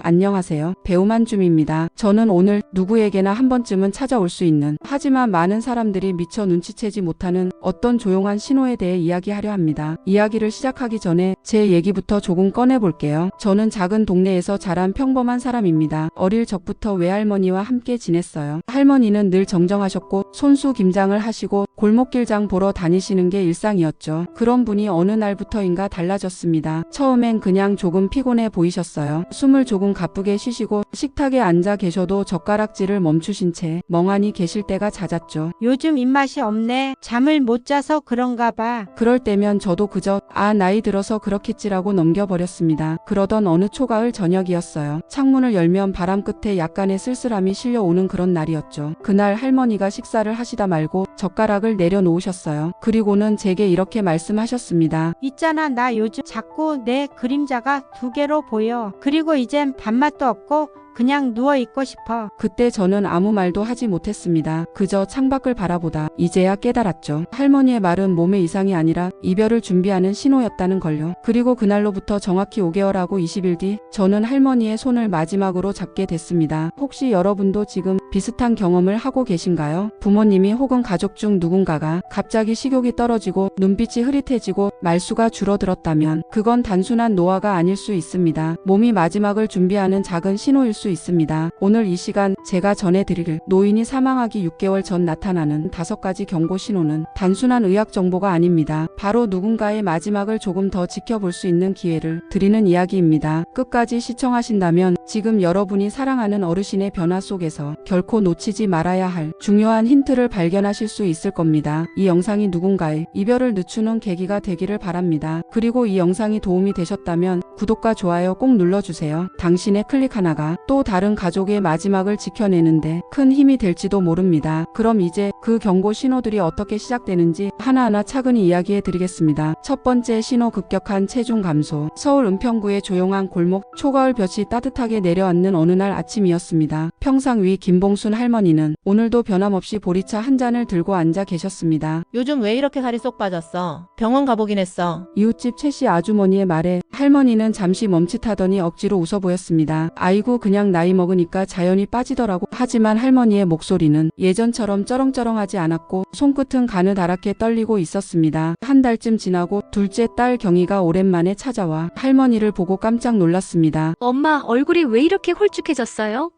안녕하세요. 배우 만줌입니다. 저는 오늘 누구에게나 한 번쯤은 찾아올 수 있는, 하지만 많은 사람들이 미처 눈치채지 못하는 어떤 조용한 신호에 대해 이야기하려 합니다. 이야기를 시작하기 전에 제 얘기부터 조금 꺼내볼게요. 저는 작은 동네에서 자란 평범한 사람입니다. 어릴 적부터 외할머니와 함께 지냈어요. 할머니는 늘 정정하셨고 손수 김장을 하시고 골목길장 보러 다니시는 게 일상이었죠. 그런 분이 어느 날부터인가 달라졌습니다. 처음엔 그냥 조금 피곤해 보이셨어요. 숨을 조금 가쁘게 쉬시고 식탁에 앉아 계셔도 젓가락질을 멈추신 채 멍하니 계실 때가 잦았죠. 요즘 입맛이 없네. 잠을 못 자서 그런가 봐. 그럴 때면 저도 그저 나이 들어서 그렇겠지라고 넘겨버렸습니다. 그러던 어느 초가을 저녁이었어요. 창문을 열면 바람 끝에 약간의 쓸쓸함이 실려오는 그런 날이었죠. 그날 할머니가 식사를 하시다 말고 젓가락을 내려놓으셨어요. 그리고는 제게 이렇게 말씀하셨습니다. 있잖아, 나 요즘 자꾸 내 그림자가 두 개로 보여. 그리고 이젠 밥맛도 없고 그냥 누워있고 싶어. 그때 저는 아무 말도 하지 못했습니다. 그저 창밖을 바라보다 이제야 깨달았죠. 할머니의 말은 몸의 이상이 아니라 이별을 준비하는 신호였다는 걸요. 그리고 그날로부터 정확히 5개월하고 20일 뒤 저는 할머니의 손을 마지막으로 잡게 됐습니다. 혹시 여러분도 지금 비슷한 경험을 하고 계신가요? 부모님이 혹은 가족 중 누군가가 갑자기 식욕이 떨어지고 눈빛이 흐릿해지고 말수가 줄어들었다면 그건 단순한 노화가 아닐 수 있습니다. 몸이 마지막을 준비하는 작은 신호일 수 있습니다. 오늘 이 시간 제가 전해드릴 노인이 사망하기 6개월 전 나타나는 5가지 경고 신호는 단순한 의학 정보가 아닙니다. 바로 누군가의 마지막을 조금 더 지켜볼 수 있는 기회를 드리는 이야기입니다. 끝까지 시청하신다면 지금 여러분이 사랑하는 어르신의 변화 속에서 결코 놓치지 말아야 할 중요한 힌트를 발견하실 수 있을 겁니다. 이 영상이 누군가의 이별을 늦추는 계기가 되기를 바랍니다. 그리고 이 영상이 도움이 되셨다면 구독과 좋아요 꼭 눌러주세요. 당신의 클릭 하나가 또 다른 가족의 마지막을 지켜내는데 큰 힘이 될지도 모릅니다. 그럼 이제 그 경고 신호들이 어떻게 시작되는지 하나하나 차근히 이야기해 드리겠습니다. 첫 번째 신호, 급격한 체중 감소. 서울 은평구의 조용한 골목, 초가을 볕이 따뜻하게 내려앉는 어느 날 아침이었습니다. 평상 위 김봉순 할머니는 오늘도 변함없이 보리차 한 잔을 들고 앉아 계셨습니다. 요즘 왜 이렇게 살이 쏙 빠졌어? 병원 가보긴 했어. 이웃집 최씨 아주머니의 말에 할머니는 잠시 멈칫하더니 억지로 웃어 보였습니다. 아이고, 그냥 나이 먹으니까 자연히 빠지더라고. 하지만 할머니의 목소리는 예전처럼 쩌렁쩌렁하지 않았고 손끝은 가느다랗게 떨리고 있었습니다. 한 달쯤 지나고 둘째 딸 경희가 오랜만에 찾아와 할머니를 보고 깜짝 놀랐습니다. 엄마, 얼굴이 왜 이렇게 홀쭉해졌어요?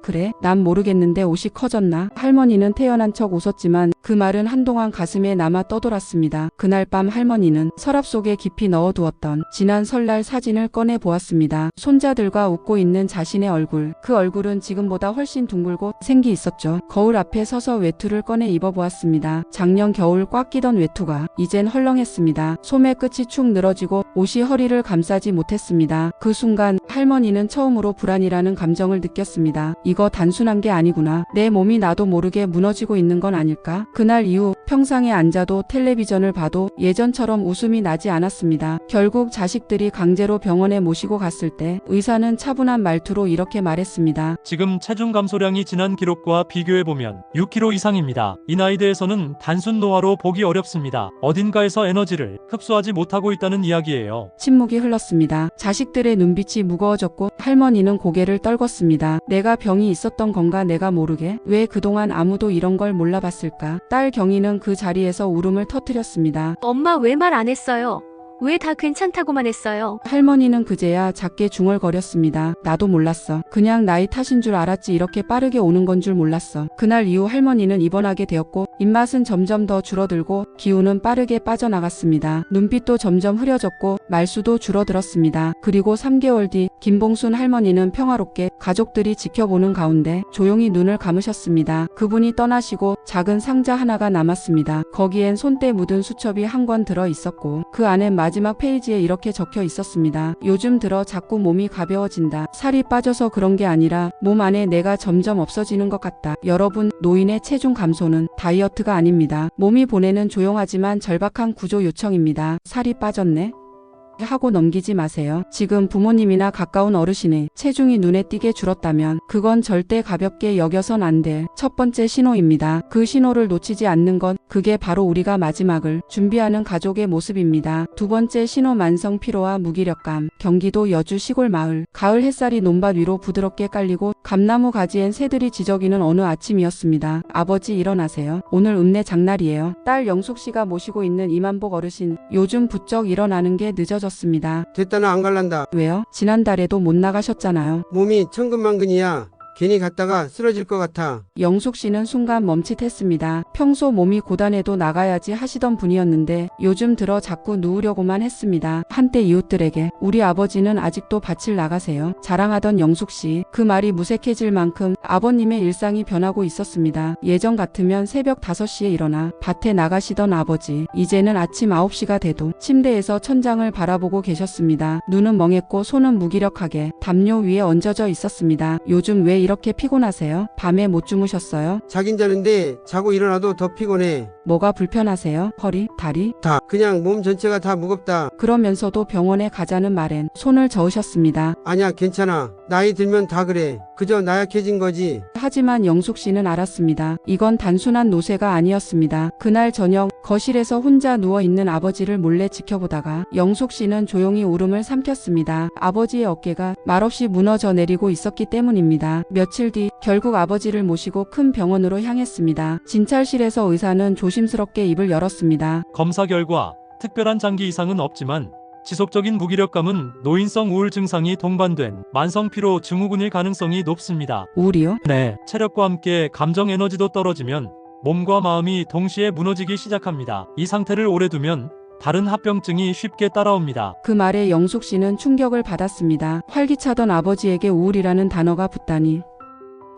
그래? 난 모르겠는데 옷이 커졌나? 할머니는 태연한 척 웃었지만 그 말은 한동안 가슴에 남아 떠돌았습니다. 그날 밤 할머니는 서랍 속에 깊이 넣어두었던 지난 설날 사진을 꺼내 보았습니다. 손자들과 웃고 있는 자신의 얼굴. 그 얼굴은 지금보다 훨씬 둥글고 생기 있었죠. 거울 앞에 서서 외투를 꺼내 입어보았습니다. 작년 겨울 꽉 끼던 외투가 이젠 헐렁했습니다. 소매 끝이 축 늘어지고 옷이 허리를 감싸지 못했습니다. 그 순간 할머니는 처음으로 불안이라는 감정을 느꼈습니다. 이거 단순한 게 아니구나. 내 몸이 나도 모르게 무너지고 있는 건 아닐까? 그날 이후 평상에 앉아도 텔레비전을 봐도 예전처럼 웃음이 나지 않았습니다. 결국 자식들이 강제로 병원에 모시고 갔을 때 의사는 차분한 말투로 이렇게 말했습니다. 지금 체중 감소량이 지난 기록과 비교해보면 6kg 이상입니다. 이 나이대에서는 단순 노화로 보기 어렵습니다. 어딘가에서 에너지를 흡수하지 못하고 있다는 이야기예요. 침묵이 흘렀습니다. 자식들의 눈빛이 무거워졌고 할머니는 고개를 떨궜습니다. 내가 병이 있었던 건가, 내가 모르게? 왜 그동안 아무도 이런 걸 몰라봤을까? 딸 경희는 그 자리에서 울음을 터뜨렸습니다. 엄마, 왜 말 안 했어요? 왜 다 괜찮다고만 했어요? 할머니는 그제야 작게 중얼거렸습니다. 나도 몰랐어. 그냥 나이 탓인 줄 알았지 이렇게 빠르게 오는 건 줄 몰랐어. 그날 이후 할머니는 입원하게 되었고 입맛은 점점 더 줄어들고 기운은 빠르게 빠져나갔습니다. 눈빛도 점점 흐려졌고 말수도 줄어들었습니다. 그리고 3개월 뒤 김봉순 할머니는 평화롭게 가족들이 지켜보는 가운데 조용히 눈을 감으셨습니다. 그분이 떠나시고 작은 상자 하나가 남았습니다. 거기엔 손때 묻은 수첩이 한 권 들어 있었고 그 안엔 마지막 페이지에 이렇게 적혀 있었습니다. 요즘 들어 자꾸 몸이 가벼워진다. 살이 빠져서 그런 게 아니라 몸 안에 내가 점점 없어지는 것 같다. 여러분, 노인의 체중 감소는 다이어트가 아닙니다. 몸이 보내는 조용하지만 절박한 구조 요청입니다. 살이 빠졌네? 하고 넘기지 마세요. 지금 부모님이나 가까운 어르신의 체중이 눈에 띄게 줄었다면 그건 절대 가볍게 여겨선 안 될 첫 번째 신호입니다. 그 신호를 놓치지 않는 건 그게 바로 우리가 마지막을 준비하는 가족의 모습입니다. 두 번째 신호 만성 피로와 무기력감. 경기도 여주 시골 마을. 가을 햇살이 논밭 위로 부드럽게 깔리고 감나무 가지엔 새들이 지저귀는 어느 아침이었습니다. 아버지 일어나세요. 오늘 읍내 장날이에요. 딸 영숙 씨가 모시고 있는 이만복 어르신. 요즘 부쩍 일어나는 게 늦어졌습니다. 됐다 나 안 갈란다. 왜요? 지난달에도 못 나가셨잖아요. 몸이 천근만근이야. 괜히 갔다가 쓰러질 것 같아. 영숙 씨는 순간 멈칫했습니다. 평소 몸이 고단해도 나가야지 하시던 분이었는데 요즘 들어 자꾸 누우려고만 했습니다. 한때 이웃들에게 우리 아버지는 아직도 밭을 나가세요. 자랑하던 영숙 씨. 그 말이 무색해질 만큼 아버님의 일상이 변하고 있었습니다. 예전 같으면 새벽 5시에 일어나 밭에 나가시던 아버지. 이제는 아침 9시가 돼도 침대에서 천장을 바라보고 계셨습니다. 눈은 멍했고 손은 무기력하게 담요 위에 얹어져 있었습니다. 요즘 왜 이렇게 피곤하세요? 밤에 못 주무셨어요? 자긴 자는데 자고 일어나도 더 피곤해. 뭐가 불편하세요? 허리? 다리? 다 그냥 몸 전체가 다 무겁다. 그러면서도 병원에 가자는 말엔 손을 저으셨습니다. 아니야 괜찮아. 나이 들면 다 그래. 그저 나약해진 거지. 하지만 영숙 씨는 알았습니다. 이건 단순한 노쇠가 아니었습니다. 그날 저녁 거실에서 혼자 누워있는 아버지를 몰래 지켜보다가 영숙 씨는 조용히 울음을 삼켰습니다. 아버지의 어깨가 말없이 무너져 내리고 있었기 때문입니다. 며칠 뒤 결국 아버지를 모시고 큰 병원으로 향했습니다. 진찰실에서 의사는 조심스럽게 입을 열었습니다. 검사 결과 특별한 장기 이상은 없지만 지속적인 무기력감은 노인성 우울 증상이 동반된 만성 피로 증후군일 가능성이 높습니다. 우울이요? 네, 체력과 함께 감정 에너지도 떨어지면 몸과 마음이 동시에 무너지기 시작합니다. 이 상태를 오래 두면 다른 합병증이 쉽게 따라옵니다. 그 말에 영숙 씨는 충격을 받았습니다. 활기차던 아버지에게 우울이라는 단어가 붙다니.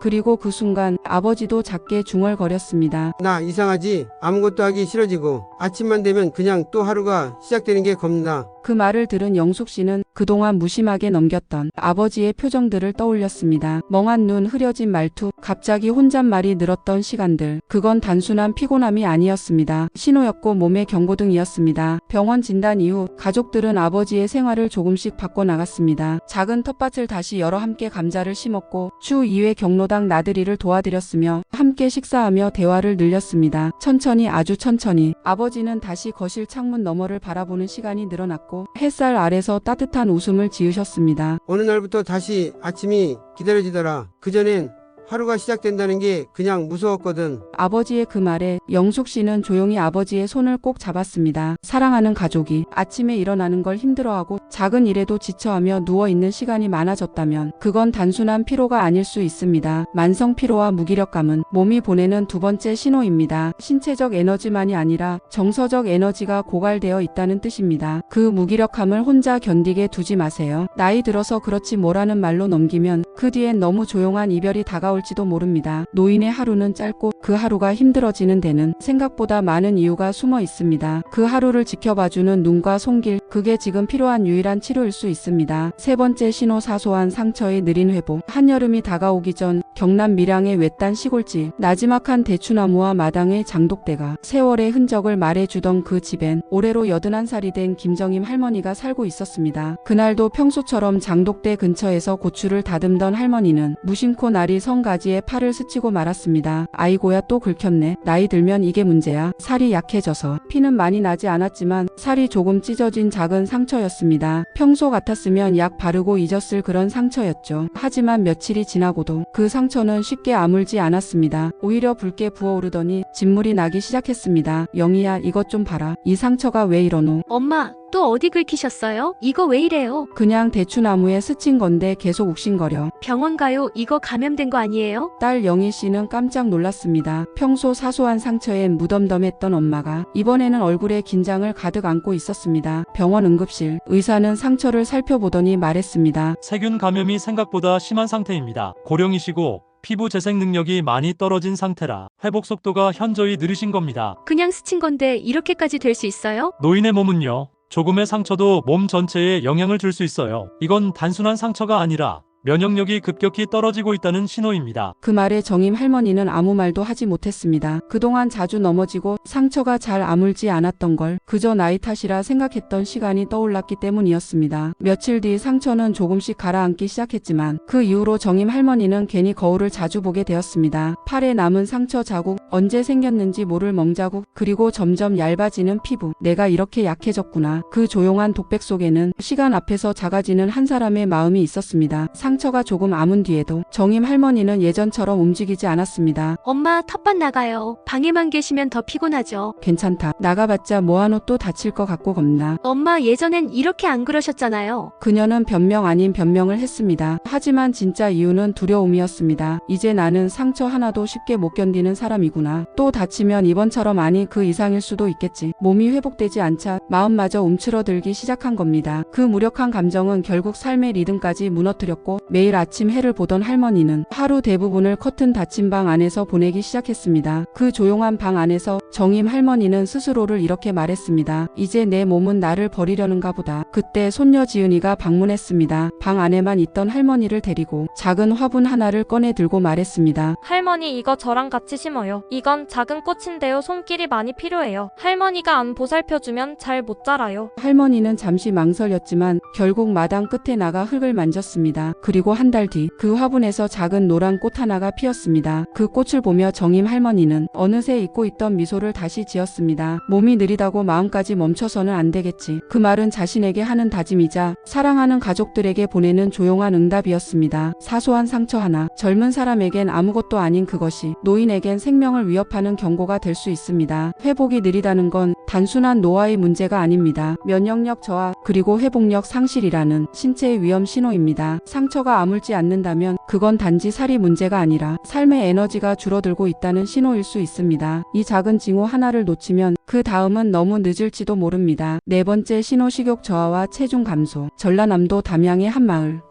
그리고 그 순간 아버지도 작게 중얼거렸습니다. 나 이상하지? 아무것도 하기 싫어지고 아침만 되면 그냥 또 하루가 시작되는 게 겁나. 그 말을 들은 영숙 씨는 그동안 무심하게 넘겼던 아버지의 표정들을 떠올렸습니다. 멍한 눈, 흐려진 말투, 갑자기 혼잣말이 늘었던 시간들. 그건 단순한 피곤함이 아니었습니다. 신호였고 몸의 경고등이었습니다. 병원 진단 이후 가족들은 아버지의 생활을 조금씩 바꿔나갔습니다. 작은 텃밭을 다시 열어 함께 감자를 심었고 주 2회 경로당 나들이를 도와드렸으며 함께 식사하며 대화를 늘렸습니다. 천천히 아주 천천히 아버지는 다시 거실 창문 너머를 바라보는 시간이 늘어났고 햇살 아래서 따뜻한 웃음을 지으셨습니다. 어느 날부터 다시 아침이 기다려지더라. 그전엔 하루가 시작된다는 게 그냥 무서웠거든. 아버지의 그 말에 영숙 씨는 조용히 아버지의 손을 꼭 잡았습니다. 사랑하는 가족이 아침에 일어나는 걸 힘들어하고 작은 일에도 지쳐하며 누워있는 시간이 많아졌다면 그건 단순한 피로가 아닐 수 있습니다. 만성 피로와 무기력감은 몸이 보내는 두 번째 신호입니다. 신체적 에너지만이 아니라 정서적 에너지가 고갈되어 있다는 뜻입니다. 그 무기력함을 혼자 견디게 두지 마세요. 나이 들어서 그렇지 뭐라는 말로 넘기면 그 뒤엔 너무 조용한 이별이 다가올지도 모릅니다. 노인의 하루는 짧고 그 하루가 힘들어지는 데는 생각보다 많은 이유가 숨어 있습니다. 그 하루를 지켜봐주는 눈과 손길, 그게 지금 필요한 유일한 치료일 수 있습니다. 세 번째 신호, 사소한 상처의 느린 회복. 한여름이 다가오기 전 경남 밀양의 외딴 시골집, 나지막한 대추나무와 마당의 장독대가 세월의 흔적을 말해주던 그 집엔 올해로 81살이 된 김정임 할머니가 살고 있었습니다. 그날도 평소처럼 장독대 근처에서 고추를 다듬던 할머니는 무심코 날이 선 가지에 팔을 스치고 말았습니다. 아이고야 또 긁혔네. 나이 들면 이게 문제야. 살이 약해져서 피는 많이 나지 않았지만 살이 조금 찢어진 작은 상처였습니다. 평소 같았으면 약 바르고 잊었을 그런 상처였죠. 하지만 며칠이 지나고도 그 상처는 쉽게 아물지 않았습니다. 오히려 붉게 부어오르더니 진물이 나기 시작했습니다. 영희야, 이것 좀 봐라. 이 상처가 왜 이러노? 엄마, 또 어디 긁히셨어요? 이거 왜 이래요? 그냥 대추나무에 스친 건데 계속 욱신거려. 병원 가요. 이거 감염된 거 아니에요? 딸 영희 씨는 깜짝 놀랐습니다. 평소 사소한 상처엔 무덤덤했던 엄마가 이번에는 얼굴에 긴장을 가득 안고 있었습니다. 병원 응급실, 의사는 상처를 살펴보더니 말했습니다. 세균 감염이 생각보다 심한 상태입니다. 고령이시고 피부 재생 능력이 많이 떨어진 상태라 회복 속도가 현저히 느리신 겁니다. 그냥 스친 건데 이렇게까지 될 수 있어요? 노인의 몸은요, 조금의 상처도 몸 전체에 영향을 줄 수 있어요. 이건 단순한 상처가 아니라 면역력이 급격히 떨어지고 있다는 신호입니다. 그 말에 정임 할머니는 아무 말도 하지 못했습니다. 그동안 자주 넘어지고 상처가 잘 아물지 않았던 걸 그저 나이 탓이라 생각했던 시간이 떠올랐기 때문이었습니다. 며칠 뒤 상처는 조금씩 가라앉기 시작했지만 그 이후로 정임 할머니는 괜히 거울을 자주 보게 되었습니다. 팔에 남은 상처 자국, 언제 생겼는지 모를 멍자국, 그리고 점점 얇아지는 피부. 내가 이렇게 약해졌구나. 그 조용한 독백 속에는 시간 앞에서 작아지는 한 사람의 마음이 있었습니다. 상처가 조금 아문 뒤에도 정임 할머니는 예전처럼 움직이지 않았습니다. 엄마, 텃밭 나가요. 방에만 계시면 더 피곤하죠. 괜찮다. 나가봤자 뭐하노 또 다칠 것 같고 겁나. 엄마, 예전엔 이렇게 안 그러셨잖아요. 그녀는 변명 아닌 변명을 했습니다. 하지만 진짜 이유는 두려움이었습니다. 이제 나는 상처 하나도 쉽게 못 견디는 사람이구나. 또 다치면 이번처럼 아니 그 이상일 수도 있겠지. 몸이 회복되지 않자 마음마저 움츠러들기 시작한 겁니다. 그 무력한 감정은 결국 삶의 리듬까지 무너뜨렸고 매일 아침 해를 보던 할머니는 하루 대부분을 커튼 닫힌 방 안에서 보내기 시작했습니다. 그 조용한 방 안에서 정임 할머니는 스스로를 이렇게 말했습니다. 이제 내 몸은 나를 버리려는가 보다. 그때 손녀 지은이가 방문했습니다. 방 안에만 있던 할머니를 데리고 작은 화분 하나를 꺼내 들고 말했습니다. 할머니, 이거 저랑 같이 심어요. 이건 작은 꽃인데요. 손길이 많이 필요해요. 할머니가 안 보살펴주면 잘 못 자라요. 할머니는 잠시 망설였지만 결국 마당 끝에 나가 흙을 만졌습니다. 그리고 한 달 뒤 그 화분에서 작은 노란 꽃 하나가 피었습니다. 그 꽃을 보며 정임 할머니는 어느새 잊고 있던 미소를 다시 지었습니다. 몸이 느리다고 마음까지 멈춰서는 안 되겠지. 그 말은 자신에게 하는 다짐이자 사랑하는 가족들에게 보내는 조용한 응답이었습니다. 사소한 상처 하나, 젊은 사람에겐 아무것도 아닌 그것이 노인에겐 생명을 위협하는 경고가 될 수 있습니다. 회복이 느리다는 건 단순한 노화의 문제가 아닙니다. 면역력 저하, 그리고 회복력 상실이라는 신체의 위험 신호입니다. 상처가 아물지 않는다면 그건 단지 살이 문제가 아니라 삶의 에너지가 줄어들고 있다는 신호일 수 있습니다. 이 작은 징후 하나를 놓치면 그 다음은 너무 늦을지도 모릅니다. 네 번째 신호, 식욕 저하와 체중 감소. 전라남도 담양의 한 마을.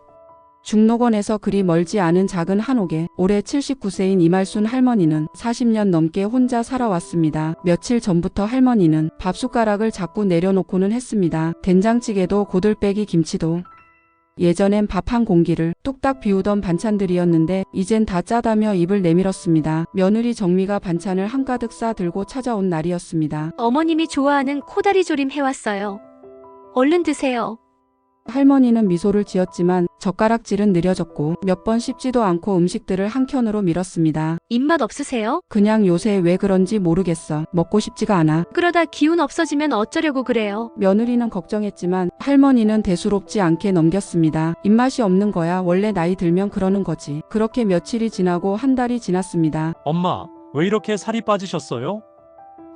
중록원에서 그리 멀지 않은 작은 한옥에 올해 79세인 이말순 할머니는 40년 넘게 혼자 살아왔습니다. 며칠 전부터 할머니는 밥숟가락을 자꾸 내려놓고는 했습니다. 된장찌개도 고들빼기 김치도. 예전엔 밥 한 공기를 뚝딱 비우던 반찬들이었는데 이젠 다 짜다며 입을 내밀었습니다. 며느리 정미가 반찬을 한가득 싸 들고 찾아온 날이었습니다. 어머님이 좋아하는 코다리 조림 해왔어요. 얼른 드세요. 할머니는 미소를 지었지만 젓가락질은 느려졌고 몇 번 씹지도 않고 음식들을 한 켠으로 밀었습니다. 입맛 없으세요? 그냥 요새 왜 그런지 모르겠어. 먹고 싶지가 않아. 그러다 기운 없어지면 어쩌려고 그래요? 며느리는 걱정했지만 할머니는 대수롭지 않게 넘겼습니다. 입맛이 없는 거야. 원래 나이 들면 그러는 거지. 그렇게 며칠이 지나고 한 달이 지났습니다. 엄마, 왜 이렇게 살이 빠지셨어요?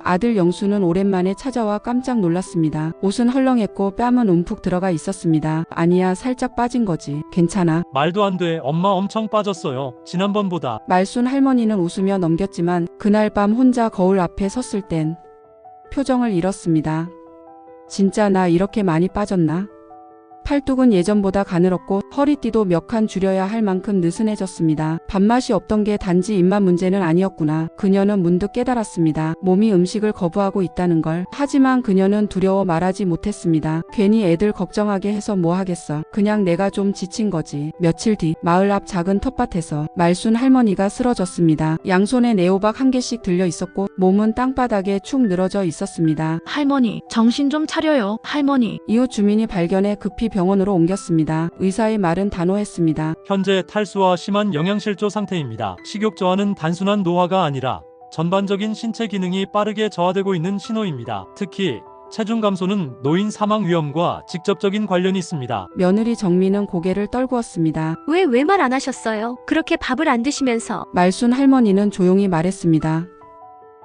아들 영수는 오랜만에 찾아와 깜짝 놀랐습니다. 옷은 헐렁했고 뺨은 움푹 들어가 있었습니다. 아니야, 살짝 빠진 거지. 괜찮아. 말도 안 돼. 엄마 엄청 빠졌어요. 지난번보다. 말순 할머니는 웃으며 넘겼지만 그날 밤 혼자 거울 앞에 섰을 땐 표정을 잃었습니다. 진짜 나 이렇게 많이 빠졌나? 팔뚝은 예전보다 가늘었고 허리띠도 몇 칸 줄여야 할 만큼 느슨해졌습니다. 밥맛이 없던 게 단지 입맛 문제는 아니었구나. 그녀는 문득 깨달았습니다. 몸이 음식을 거부하고 있다는 걸. 하지만 그녀는 두려워 말하지 못했습니다. 괜히 애들 걱정하게 해서 뭐 하겠어. 그냥 내가 좀 지친 거지. 며칠 뒤 마을 앞 작은 텃밭에서 말순 할머니가 쓰러졌습니다. 양손에 네오박 한 개씩 들려 있었고 몸은 땅바닥에 축 늘어져 있었습니다. 할머니, 정신 좀 차려요. 할머니. 이웃 주민이 발견해 급히 병원으로 옮겼습니다. 의사의 말은 단호했습니다. 현재 탈수와 심한 영양실조 상태입니다. 식욕 저하는 단순한 노화가 아니라 전반적인 신체 기능이 빠르게 저하되고 있는 신호입니다. 특히 체중 감소는 노인 사망 위험과 직접적인 관련이 있습니다. 며느리 정미는 고개를 떨구었습니다. 왜 말 안 하셨어요? 그렇게 밥을 안 드시면서. 말순 할머니는 조용히 말했습니다.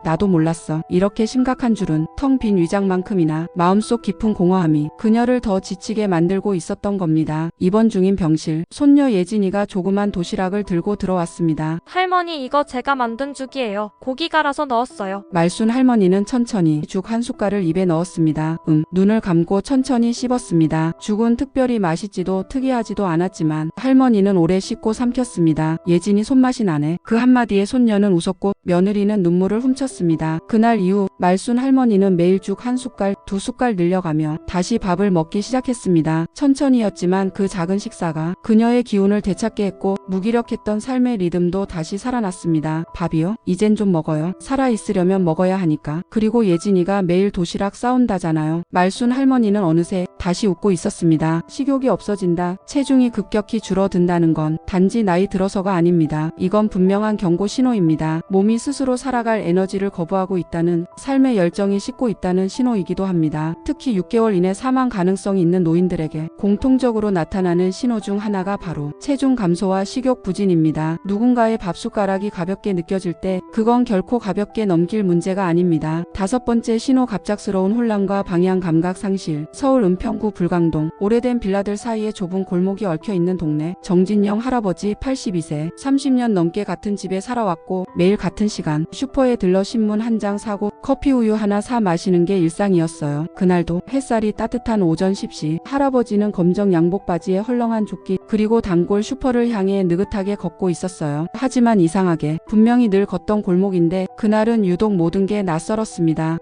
나도 몰랐어. 이렇게 심각한 줄은. 텅 빈 위장만큼이나 마음속 깊은 공허함이 그녀를 더 지치게 만들고 있었던 겁니다. 입원 중인 병실, 손녀 예진이가 조그만 도시락을 들고 들어왔습니다. 할머니, 이거 제가 만든 죽이에요. 고기 갈아서 넣었어요. 말순 할머니는 천천히 죽 한 숟갈을 입에 넣었습니다. 눈을 감고 천천히 씹었습니다. 죽은 특별히 맛있지도 특이하지도 않았지만 할머니는 오래 씹고 삼켰습니다. 예진이 손맛이 나네. 그 한마디에 손녀는 웃었고 며느리는 눈물을 훔쳤습니다. 신호였습니다. 그날 이후 말순 할머니는 매일 죽 한 숟갈, 두 숟갈 늘려가며 다시 밥을 먹기 시작했습니다. 천천히였지만 그 작은 식사가 그녀의 기운을 되찾게 했고 무기력했던 삶의 리듬도 다시 살아났습니다. 밥이요? 이젠 좀 먹어요. 살아있으려면 먹어야 하니까. 그리고 예진이가 매일 도시락 싸온다잖아요. 말순 할머니는 어느새 다시 웃고 있었습니다. 식욕이 없어진다, 체중이 급격히 줄어든다는 건 단지 나이 들어서가 아닙니다. 이건 분명한 경고 신호입니다. 몸이 스스로 살아갈 에너지를 거부하고 있다는, 삶의 열정이 식고 있다는 신호이기도 합니다. 특히 6개월 이내 사망 가능성이 있는 노인들에게 공통적으로 나타나는 신호 중 하나가 바로 체중 감소와 식욕 부진입니다. 누군가의 밥숟가락이 가볍게 느껴질 때 그건 결코 가볍게 넘길 문제가 아닙니다. 5번째 신호, 갑작스러운 혼란과 방향 감각 상실. 서울 은평구 불광동, 오래된 빌라들 사이에 좁은 골목이 얽혀있는 동네. 정진영 할아버지 82세, 30년 넘게 같은 집에 살아왔고 매일 같은 시간 슈퍼에 들러 신문 한 장 사고 커피 우유 하나 사 마시는 게 일상이었어요. 그날도 햇살이 따뜻한 오전 10시, 할아버지는 검정 양복 바지에 헐렁한 조끼 그리고 단골 슈퍼를 향해 느긋하게 걷고 있었어요. 하지만 이상하게 분명히 늘 걷던 골목인데 그날은 유독 모든 게 낯설었습니다.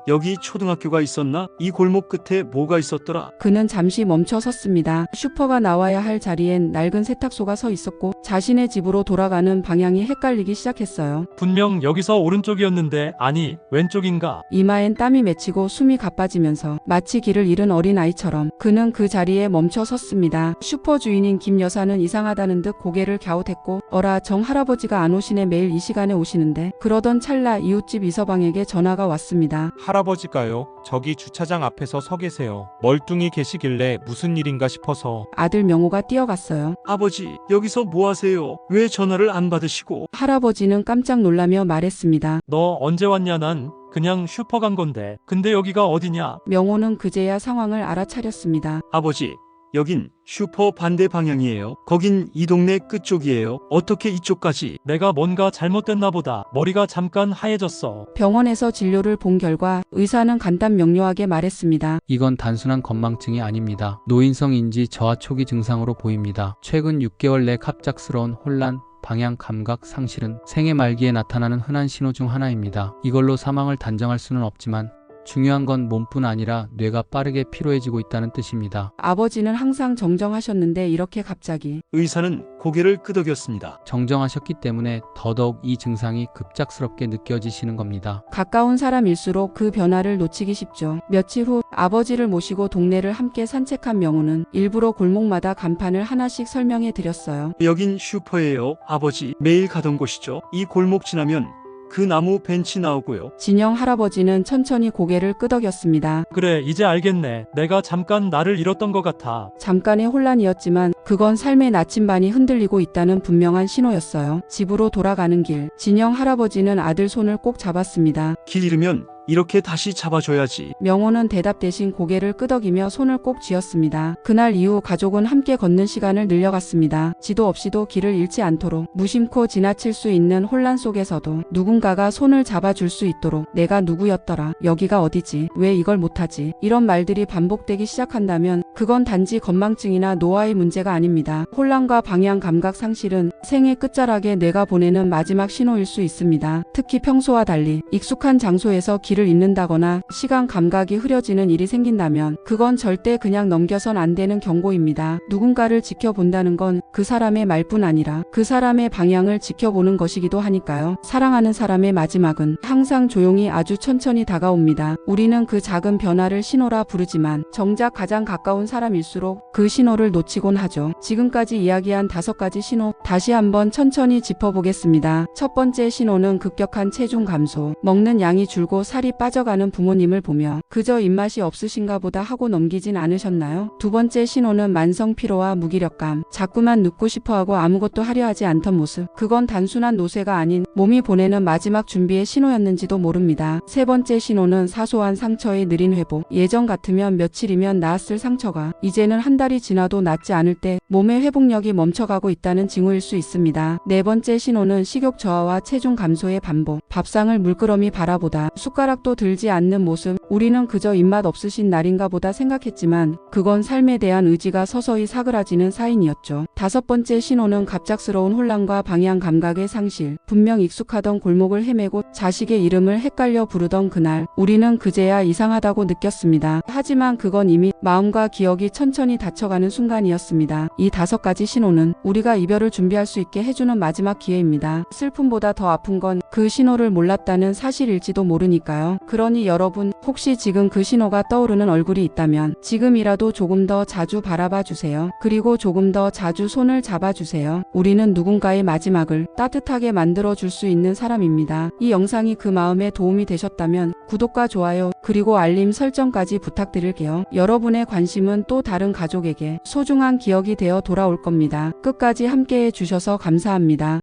여기 초등학교가 있었나? 이 골목 끝에 뭐가 있었더라? 그는 잠시 멈춰 섰습니다. 슈퍼가 나와야 할 자리엔 낡은 세탁소가 서 있었고 자신의 집으로 돌아가는 방향이 헷갈리기 시작했어요. 분명 여기서 오른쪽이었는데 아니 왼쪽인가? 이마엔 땀이 맺히고 숨이 가빠지면서 마치 길을 잃은 어린아이처럼 그는 그 자리에 멈춰 섰습니다. 슈퍼 주인인 김 여사는 이상하다는 듯 고개를 갸웃했고 어라, 정 할아버지가 안 오시네. 매일 이 시간에 오시는데. 그러던 찰나 이웃집 이서방에게 전화가 왔습니다. 할아버지가요? 저기 주차장 앞에서 서 계세요. 멀뚱히 계시길래 무슨 일인가 싶어서. 아들 명호가 뛰어갔어요. 아버지, 여기서 뭐 하세요? 왜 전화를 안 받으시고? 할아버지는 깜짝 놀라며 말했습니다. 너 언제 왔냐? 난 그냥 슈퍼 간 건데. 근데 여기가 어디냐? 명호는 그제야 상황을 알아차렸습니다. 아버지, 여긴 슈퍼 반대 방향이에요. 거긴 이 동네 끝쪽이에요. 어떻게 이쪽까지? 내가 뭔가 잘못됐나 보다. 머리가 잠깐 하얘졌어. 병원에서 진료를 본 결과 의사는 간단 명료하게 말했습니다. 이건 단순한 건망증이 아닙니다. 노인성 인지 저하 초기 증상으로 보입니다. 최근 6개월 내 갑작스러운 혼란, 방향 감각 상실은 생애 말기에 나타나는 흔한 신호 중 하나입니다. 이걸로 사망을 단정할 수는 없지만 중요한 건 몸뿐 아니라 뇌가 빠르게 피로해지고 있다는 뜻입니다. 아버지는 항상 정정하셨는데 이렇게 갑자기. 의사는 고개를 끄덕였습니다. 정정하셨기 때문에 더더욱 이 증상이 급작스럽게 느껴지시는 겁니다. 가까운 사람일수록 그 변화를 놓치기 쉽죠. 며칠 후 아버지를 모시고 동네를 함께 산책한 명호는 일부러 골목마다 간판을 하나씩 설명해 드렸어요. 여긴 슈퍼예요. 아버지, 매일 가던 곳이죠. 이 골목 지나면 그 나무 벤치 나오고요. 진영 할아버지는 천천히 고개를 끄덕였습니다. 그래, 이제 알겠네. 내가 잠깐 나를 잃었던 것 같아. 잠깐의 혼란이었지만 그건 삶의 나침반이 흔들리고 있다는 분명한 신호였어요. 집으로 돌아가는 길, 진영 할아버지는 아들 손을 꼭 잡았습니다. 길 잃으면 이렇게 다시 잡아줘야지. 명호는 대답 대신 고개를 끄덕이며 손을 꼭 쥐었습니다. 그날 이후 가족은 함께 걷는 시간을 늘려갔습니다. 지도 없이도 길을 잃지 않도록, 무심코 지나칠 수 있는 혼란 속에서도 누군가가 손을 잡아줄 수 있도록. 내가 누구였더라? 여기가 어디지? 왜 이걸 못하지? 이런 말들이 반복되기 시작한다면 그건 단지 건망증이나 노화의 문제가 아닙니다. 혼란과 방향 감각 상실은 생의 끝자락에 뇌가 보내는 마지막 신호일 수 있습니다. 특히 평소와 달리 익숙한 장소에서 길을 잃는다거나 시간 감각이 흐려지는 일이 생긴다면 그건 절대 그냥 넘겨선 안 되는 경고입니다. 누군가를 지켜본다는 건 그 사람의 말뿐 아니라 그 사람의 방향을 지켜보는 것이기도 하니까요. 사랑하는 사람의 마지막은 항상 조용히 아주 천천히 다가옵니다. 우리는 그 작은 변화를 신호라 부르지만 정작 가장 가까운 사람일수록 그 신호를 놓치곤 하죠. 지금까지 이야기한 5가지 신호 다시 한번 천천히 짚어보겠습니다. 첫 번째 신호는 급격한 체중 감소. 먹는 양이 줄고 살이 빠져가는 부모님을 보며 그저 입맛이 없으신가 보다 하고 넘기진 않으셨나요? 두 번째 신호는 만성 피로와 무기력감. 자꾸만 눕고 싶어하고 아무것도 하려 하지 않던 모습. 그건 단순한 노쇠가 아닌 몸이 보내는 마지막 준비의 신호였는지도 모릅니다. 세 번째 신호는 사소한 상처의 느린 회복. 예전 같으면 며칠이면 나았을 상처가 이제는 한 달이 지나도 낫지 않을 때 몸의 회복력이 멈춰가고 있다는 징후일 수 있습니다. 네 번째 신호는 식욕 저하와 체중 감소의 반복. 밥상을 물끄러미 바라보다 숟가락도 들지 않는 모습. 우리는 그저 입맛 없으신 날인가 보다 생각했지만 그건 삶에 대한 의지가 서서히 사그라지는 사인이었죠. 5번째 신호는 갑작스러운 혼란과 방향 감각의 상실. 분명 익숙하던 골목을 헤매고 자식의 이름을 헷갈려 부르던 그날, 우리는 그제야 이상하다고 느꼈습니다. 하지만 그건 이미 마음과 기억이 천천히 닫혀가는 순간이었습니다. 이 5가지 신호는 우리가 이별을 준비할 수 있게 해주는 마지막 기회입니다. 슬픔보다 더 아픈 건 그 신호를 몰랐다는 사실일지도 모르니까요. 그러니 여러분, 혹시 지금 그 신호가 떠오르는 얼굴이 있다면 지금이라도 조금 더 자주 바라봐 주세요. 그리고 조금 더 자주 손을 잡아 주세요. 우리는 누군가의 마지막을 따뜻하게 만들어 줄 수 있는 사람입니다. 이 영상이 그 마음에 도움이 되셨다면 구독과 좋아요, 그리고 알림 설정까지 부탁드릴게요. 여러분의 관심은 또 다른 가족에게 소중한 기억이 되어 돌아올 겁니다. 끝까지 함께해 주셔서 감사합니다.